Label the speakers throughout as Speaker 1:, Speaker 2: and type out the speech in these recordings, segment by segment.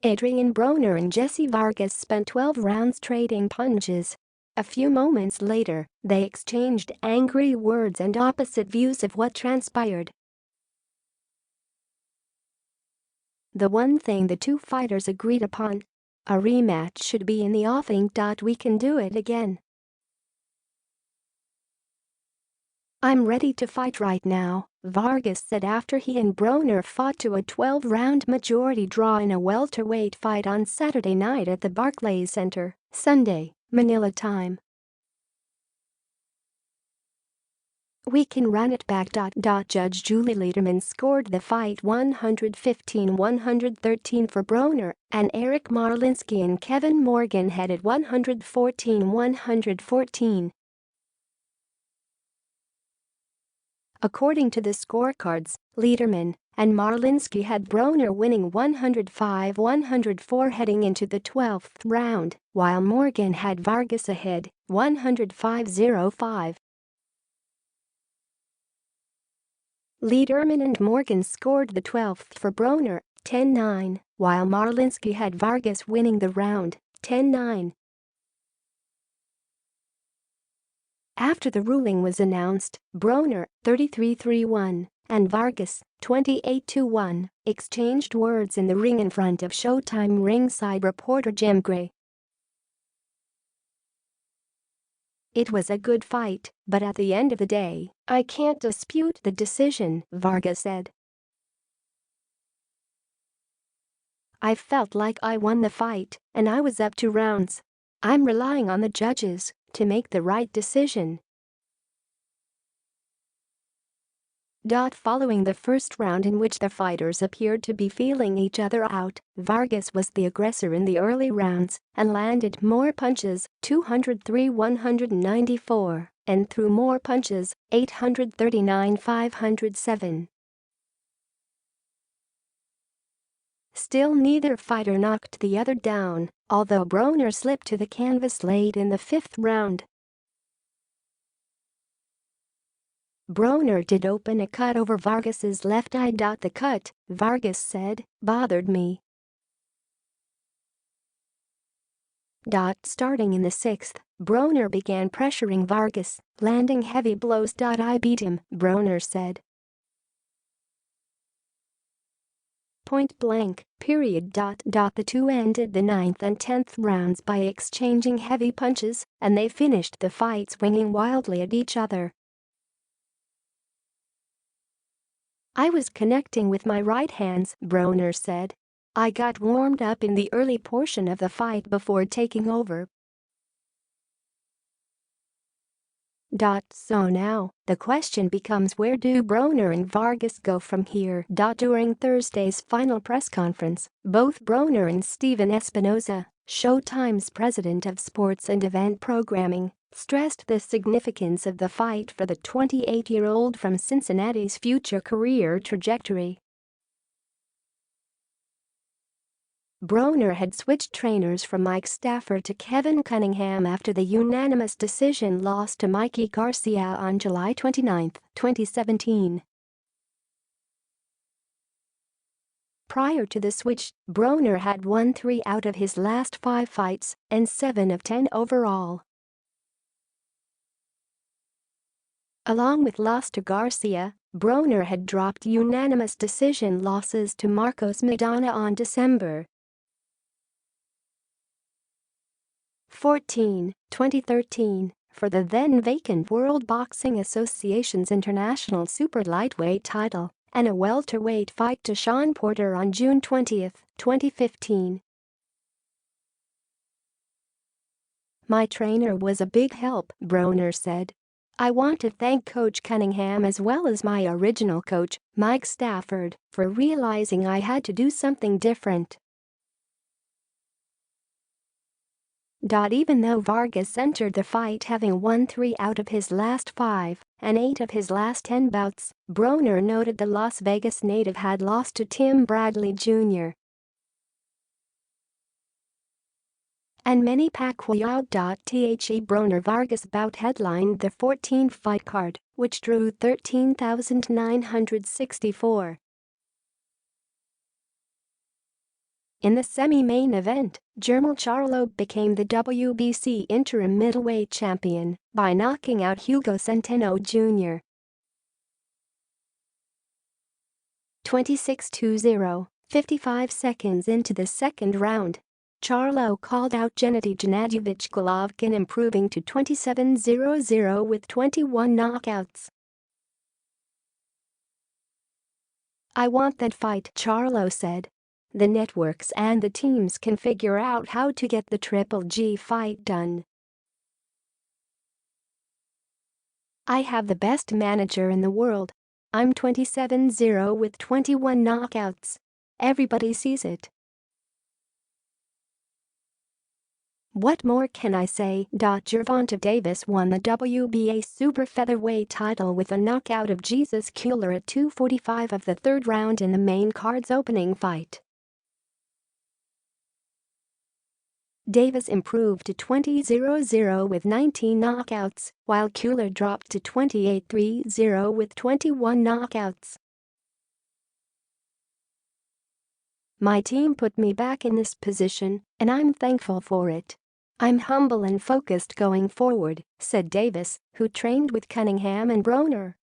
Speaker 1: Adrien Broner and Jessie Vargas spent 12 rounds trading punches. A few moments later, they exchanged angry words and opposite views of what transpired. The one thing the two fighters agreed upon: a rematch should be in the offing. We can do it again. "I'm ready to fight right now," Vargas said after he and Broner fought to a 12-round majority draw in a welterweight fight on Saturday night at the Barclays Center, Sunday, Manila time. "We can run it back." Judge Julie Lederman scored the fight 115-113 for Broner, and Adrien Marlinski and Kevin Morgan headed 114-114. According to the scorecards, Lederman and Marlinski had Broner winning 105-104 heading into the 12th round, while Morgan had Vargas ahead, 105-05. Lederman and Morgan scored the 12th for Broner, 10-9, while Marlinski had Vargas winning the round, 10-9. After the ruling was announced, Broner, 33-3-1, and Vargas, 28-1, exchanged words in the ring in front of Showtime ringside reporter Jim Gray. "It was a good fight, but at the end of the day, I can't dispute the decision," Vargas said. "I felt like I won the fight, and I was up 2 rounds. I'm relying on the judges to make the right decision." Following the first round in which the fighters appeared to be feeling each other out, Vargas was the aggressor in the early rounds and landed more punches, 203-194, and threw more punches, 839-507. Still, neither fighter knocked the other down, although Broner slipped to the canvas late in the 5th round. Broner did open a cut over Vargas's left eye. The cut, Vargas said, bothered me. Starting in the 6th, Broner began pressuring Vargas, landing heavy blows. "I beat him," Broner said. "Point blank, period." The two ended the 9th and 10th rounds by exchanging heavy punches, and they finished the fight swinging wildly at each other. "I was connecting with my right hands," Broner said. "I got warmed up in the early portion of the fight before taking over." So now, the question becomes, where do Broner and Vargas go from here? During Thursday's final press conference, both Broner and Steven Espinoza, Showtime's president of sports and event programming, stressed the significance of the fight for the 28-year-old from Cincinnati's future career trajectory. Broner had switched trainers from Mike Stafford to Kevin Cunningham after the unanimous decision loss to Mikey Garcia on July 29, 2017. Prior to the switch, Broner had won 3 out of his last 5 fights and 7 of 10 overall. Along with loss to Garcia, Broner had dropped unanimous decision losses to Marcos Maidana on December 14, 2013, for the then-vacant World Boxing Association's International Super Lightweight title, and a welterweight fight to Sean Porter on June 20, 2015. "My trainer was a big help," Broner said. "I want to thank Coach Cunningham as well as my original coach, Mike Stafford, for realizing I had to do something different." Even though Vargas entered the fight having won 3 out of his last 5 and 8 of his last 10 bouts, Broner noted the Las Vegas native had lost to Tim Bradley Jr. and Manny Pacquiao. The Broner-Vargas bout headlined the 14-fight card, which drew 13,964. In the semi-main event, Jermall Charlo became the WBC interim middleweight champion by knocking out Hugo Centeno Jr. 26-0, 55 seconds into the second round. Charlo called out Gennady Gennadyevich Golovkin, improving to 27-0 with 21 knockouts. "I want that fight," Charlo said. "The networks and the teams can figure out how to get the Triple G fight done. I have the best manager in the world. I'm 27-0 with 21 knockouts. Everybody sees it. What more can I say?" Gervonta Davis won the WBA super featherweight title with a knockout of Jesus Cuellar at 2:45 of the third round in the main card's opening fight. Davis improved to 20-0 with 19 knockouts, while Cuellar dropped to 28-3-0 with 21 knockouts. "My team put me back in this position, and I'm thankful for it. I'm humble and focused going forward," said Davis, who trained with Cunningham and Broner.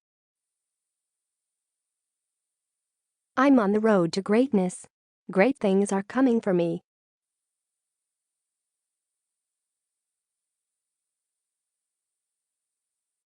Speaker 1: "I'm on the road to greatness. Great things are coming for me.